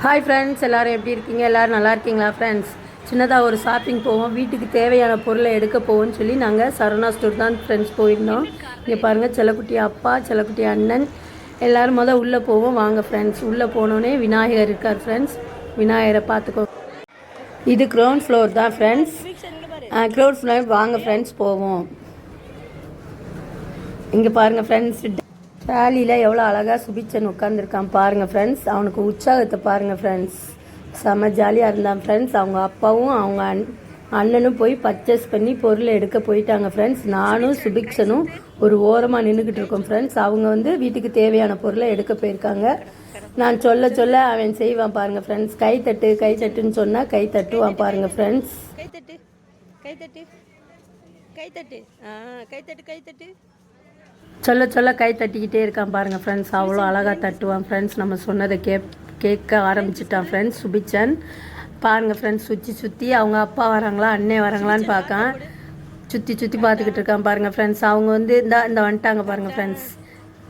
Hi friends, எல்லோரும் எப்படி இருக்கீங்க? எல்லோரும் நல்லா இருக்கீங்களா ஃப்ரெண்ட்ஸ்? சின்னதாக ஒரு ஷாப்பிங் போவோம், வீட்டுக்கு தேவையான பொருளை எடுக்க போவோம்னு சொல்லி நாங்கள் சரவணா ஸ்டோர் தான் ஃப்ரெண்ட்ஸ் போயிருந்தோம். இங்கே பாருங்கள், செல்லக்குட்டி அப்பா, செல்லக்குட்டி அண்ணன் எல்லோரும் உள்ளே போவோம். வாங்க ஃப்ரெண்ட்ஸ். உள்ளே போனோடனே விநாயகர் இருக்கார் ஃப்ரெண்ட்ஸ். விநாயகரை பார்த்துக்கோ. இது கிரவுண்ட் ஃப்ளோர் தான் ஃப்ரெண்ட்ஸ். கிரவுண்ட் ஃப்ளோர் வாங்க ஃப்ரெண்ட்ஸ் போவோம். இங்கே பாருங்கள் ஃப்ரெண்ட்ஸ், ட்ராலியில் எவ்வளோ அழகாக சுபிச்சன் உட்காந்துருக்கான் பாருங்கள் ஃப்ரெண்ட்ஸ். அவனுக்கு உற்சாகத்தை பாருங்கள் ஃப்ரெண்ட்ஸ். செம்ம ஜாலியாக இருந்தான் ஃப்ரெண்ட்ஸ். அவங்க அப்பாவும் அவங்க அண்ணனும் போய் பர்ச்சேஸ் பண்ணி பொருளை எடுக்க போயிட்டாங்க ஃப்ரெண்ட்ஸ். நானும் சுபிக்ஷனும் ஒரு ஓரமாக நின்றுக்கிட்டு இருக்கோம் ஃப்ரெண்ட்ஸ். அவங்க வீட்டுக்கு தேவையான பொருளை எடுக்க போயிருக்காங்க. நான் சொல்ல சொல்ல அவன் செய்வான் பாருங்கள் ஃப்ரெண்ட்ஸ். கைத்தட்டு கைத்தட்டுன்னு சொன்னால் கை தட்டுவான் பாருங்கள் ஃப்ரெண்ட்ஸ். கைத்தட்டு கைத்தட்டு கைத்தட்டு கைத்தட்டு கைத்தட்டு சொல்ல சொல்ல கை தட்டிக்கிட்டே இருக்கான் பாருங்கள் ஃப்ரெண்ட்ஸ். அவ்வளோ அழகாக தட்டுவான் ஃப்ரெண்ட்ஸ். நம்ம சொன்னதை கேட்க ஆரம்பிச்சிட்டான் ஃப்ரெண்ட்ஸ் சுபிச்சன். பாருங்கள் ஃப்ரெண்ட்ஸ், சுற்றி அவங்க அப்பா வராங்களா அண்ணே வராங்களான்னு பார்க்கான். சுற்றி பார்த்துக்கிட்டு இருக்கான் பாருங்கள் ஃப்ரெண்ட்ஸ். அவங்க இந்த வந்துட்டாங்க பாருங்கள் ஃப்ரெண்ட்ஸ்.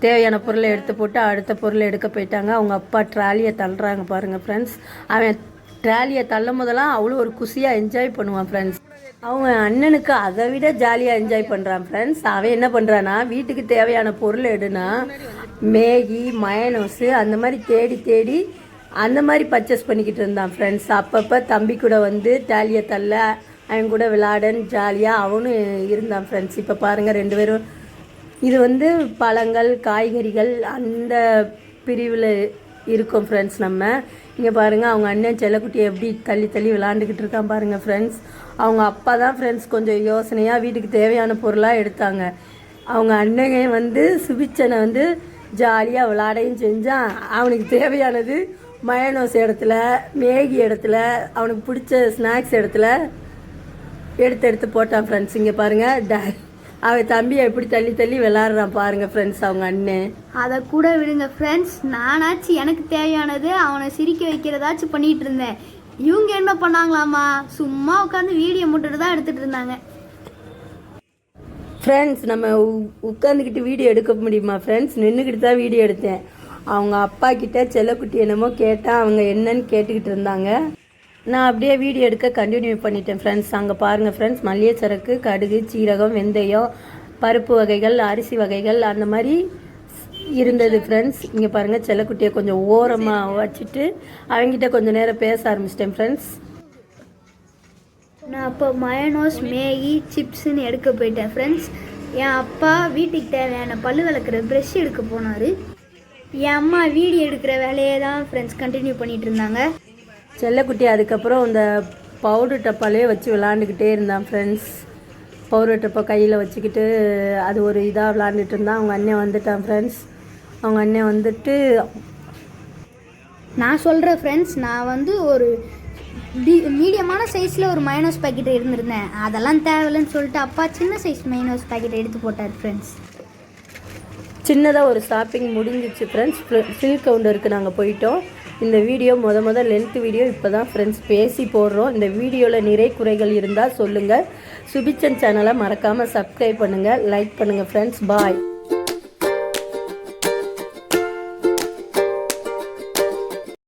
தேவையான பொருளை எடுத்து போட்டு அடுத்த பொருளை எடுக்க போயிட்டாங்க. அவங்க அப்பா ட்ராலியை தள்ளுறாங்க பாருங்கள் ஃப்ரெண்ட்ஸ். அவன் ட்ராலியை தள்ளும் போதெல்லாம் அவ்வளோ ஒரு குஷியாக என்ஜாய் பண்ணுவான் ஃப்ரெண்ட்ஸ். அவங்க அண்ணனுக்கு அதை விட ஜாலியாக என்ஜாய் பண்ணுறான் ஃப்ரெண்ட்ஸ். அவன் என்ன பண்ணுறான்னா, வீட்டுக்கு தேவையான பொருள் எடுனா மேகி மயனோஸு அந்த மாதிரி தேடி அந்த மாதிரி பர்ச்சேஸ் பண்ணிக்கிட்டு இருந்தான் ஃப்ரெண்ட்ஸ். அப்பப்போ தம்பி கூட டாலியை தள்ள அவன் கூட விளையாடன்னு ஜாலியாக அவனும் இருந்தான் ஃப்ரெண்ட்ஸ். இப்போ பாருங்கள், ரெண்டு பேரும் இது பழங்கள் காய்கறிகள் அந்த பிரிவில் இருக்கும் ஃப்ரெண்ட்ஸ். நம்ம இங்கே பாருங்கள், அவங்க அண்ணன் செல்லக்குட்டியை எப்படி தள்ளி விளாண்டுக்கிட்டு இருக்கான் பாருங்கள் ஃப்ரெண்ட்ஸ். அவங்க அப்பா தான் ஃப்ரெண்ட்ஸ் கொஞ்சம் யோசனையாக வீட்டுக்கு தேவையான பொருளாக எடுத்தாங்க. அவங்க அண்ணங்க சுபிச்சனை ஜாலியாக விளாடையும் செஞ்சான். அவனுக்கு தேவையானது மயனோஸ் இடத்துல, மேகி இடத்துல, அவனுக்கு பிடிச்ச ஸ்நாக்ஸ் இடத்துல எடுத்து போட்டான் ஃப்ரெண்ட்ஸ். இங்கே பாருங்கள், அவன் தம்பியை எப்படி தள்ளி விளாட்றான் பாருங்கள் ஃப்ரெண்ட்ஸ் அவங்க அண்ணன். அதை கூட விடுங்க ஃப்ரெண்ட்ஸ். நானாச்சு எனக்கு தேவையானது அவனை சிரிக்க வைக்கிறதாச்சும் பண்ணிகிட்டு இருந்தேன். இவங்க என்ன பண்ணாங்களாமா, சும்மா உட்காந்து வீடியோ மட்டும் தான் எடுத்துகிட்டு இருந்தாங்க ஃப்ரெண்ட்ஸ். நம்ம உட்காந்துக்கிட்டு வீடியோ எடுக்க முடியுமா ஃப்ரெண்ட்ஸ்? நின்றுக்கிட்டு தான் வீடியோ எடுத்தேன். அவங்க அப்பா கிட்ட செல்லக்குட்டி என்னமோ கேட்டால் அவங்க என்னன்னு கேட்டுக்கிட்டு இருந்தாங்க. நான் அப்படியே வீடியோ எடுக்க கண்டினியூ பண்ணிட்டேன் ஃப்ரெண்ட்ஸ். அங்கே பாருங்கள் ஃப்ரெண்ட்ஸ், மல்லிகை சரக்கு, கடுகு, சீரகம், வெந்தயம், பருப்பு வகைகள், அரிசி வகைகள் அந்த மாதிரி இருந்தது ஃப்ரெண்ட்ஸ். இங்கே பாருங்கள், செல்லக்குட்டியை கொஞ்சம் ஓரமாக வச்சுட்டு அவங்ககிட்ட கொஞ்சம் நேரம் பேச ஆரம்பிச்சிட்டேன் ஃப்ரெண்ட்ஸ். நான் அப்போ மயனோஸ் மேகி சிப்ஸுன்னு எடுக்க போயிட்டேன் ஃப்ரெண்ட்ஸ். என் அப்பா வீட்டுக்கு தேவையான பல்லு விளக்குற ப்ரெஷ் எடுக்க போனார். என் அம்மா வீடியோ எடுக்கிற வேலையை தான் ஃப்ரெண்ட்ஸ் கண்டினியூ பண்ணிகிட்டு இருந்தாங்க. செல்லக்குட்டி அதுக்கப்புறம் இந்த பவுடர் டப்பாலே வச்சு விளாண்டுக்கிட்டே இருந்தான் ஃப்ரெண்ட்ஸ். பவுடர் டப்பா கையில் வச்சுக்கிட்டு அது ஒரு இதாக விளாண்டுட்டு இருந்தான். அவங்க அண்ணன் வந்துட்டான் ஃப்ரெண்ட்ஸ். அவங்க அண்ணன் நான் சொல்கிறேன் ஃப்ரெண்ட்ஸ், நான் ஒரு மீடியமான சைஸில் ஒரு மைனோஸ் பேக்கெட் இருந்திருந்தேன். அதெல்லாம் தேவையில்லைன்னு சொல்லிட்டு அப்பா சின்ன சைஸ் மைனோஸ் பேக்கெட் எடுத்து போட்டார் ஃப்ரெண்ட்ஸ். சின்னதாக ஒரு ஷாப்பிங் முடிஞ்சிச்சு ஃப்ரெண்ட்ஸ். ஃபில் கவுண்டருக்கு நாங்கள் போயிட்டோம். இந்த வீடியோ லென்த் வீடியோ இப்போ தான் ஃப்ரெண்ட்ஸ் பேசி போடுறோம். இந்த வீடியோவில் நிறை குறைகள் இருந்தால் சொல்லுங்கள். சுபிச்சன் சேனலை மறக்காமல் சப்ஸ்கிரைப் பண்ணுங்கள், லைக் பண்ணுங்கள் ஃப்ரெண்ட்ஸ். பாய்.